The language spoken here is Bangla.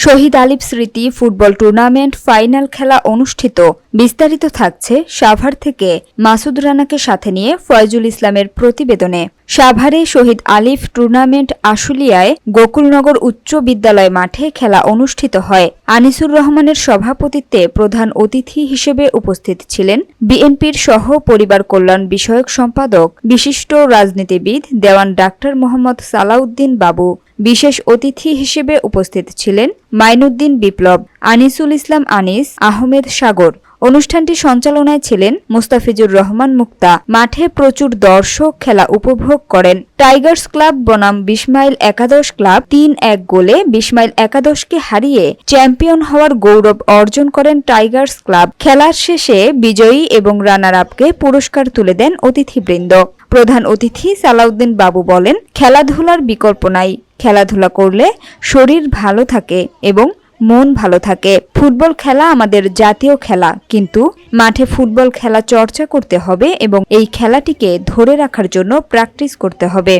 শহীদ আলিফ স্মৃতি ফুটবল টুর্নামেন্ট ফাইনাল খেলা অনুষ্ঠিত। বিস্তারিত থাকছে সাভার থেকে মাসুদ রানাকে সাথে নিয়ে ফয়জুল ইসলামের প্রতিবেদনে। সাভারে শহীদ আলিফ টুর্নামেন্ট আশুলিয়ায় গোকুলনগর উচ্চ বিদ্যালয় মাঠে খেলা অনুষ্ঠিত হয়। আনিসুর রহমানের সভাপতিত্বে প্রধান অতিথি হিসেবে উপস্থিত ছিলেন বিএনপির সহ পরিবার কল্যাণ বিষয়ক সম্পাদক বিশিষ্ট রাজনীতিবিদ দেওয়ান ডাক্তার মোহাম্মদ সালাউদ্দিন বাবু। বিশেষ অতিথি হিসেবে উপস্থিত ছিলেন মাইনুদ্দিন বিপ্লব, আনিসুল ইসলাম আনিস, আহমেদ সাগর। অনুষ্ঠানটি সঞ্চালনায় ছিলেন মুস্তাফিজুর রহমান মুক্তা। মাঠে প্রচুর দর্শক খেলা উপভোগ করেন। টাইগার্স ক্লাব বনাম ২০ মাইল একাদশ ক্লাব ৩-১ গোলে ২০ মাইল একাদশকে হারিয়ে চ্যাম্পিয়ন হওয়ার গৌরব অর্জন করেন টাইগার্স ক্লাব। খেলার শেষে বিজয়ী এবং রানার আপকে পুরস্কার তুলে দেন অতিথিবৃন্দ। প্রধান অতিথি সালাউদ্দিন বাবু বলেন, খেলাধুলার বিকল্প নাই। খেলাধুলা করলে শরীর ভালো থাকে এবং মন ভালো থাকে। ফুটবল খেলা আমাদের জাতীয় খেলা, কিন্তু মাঠে ফুটবল খেলা চর্চা করতে হবে এবং এই খেলাটিকে ধরে রাখার জন্য প্র্যাকটিস করতে হবে।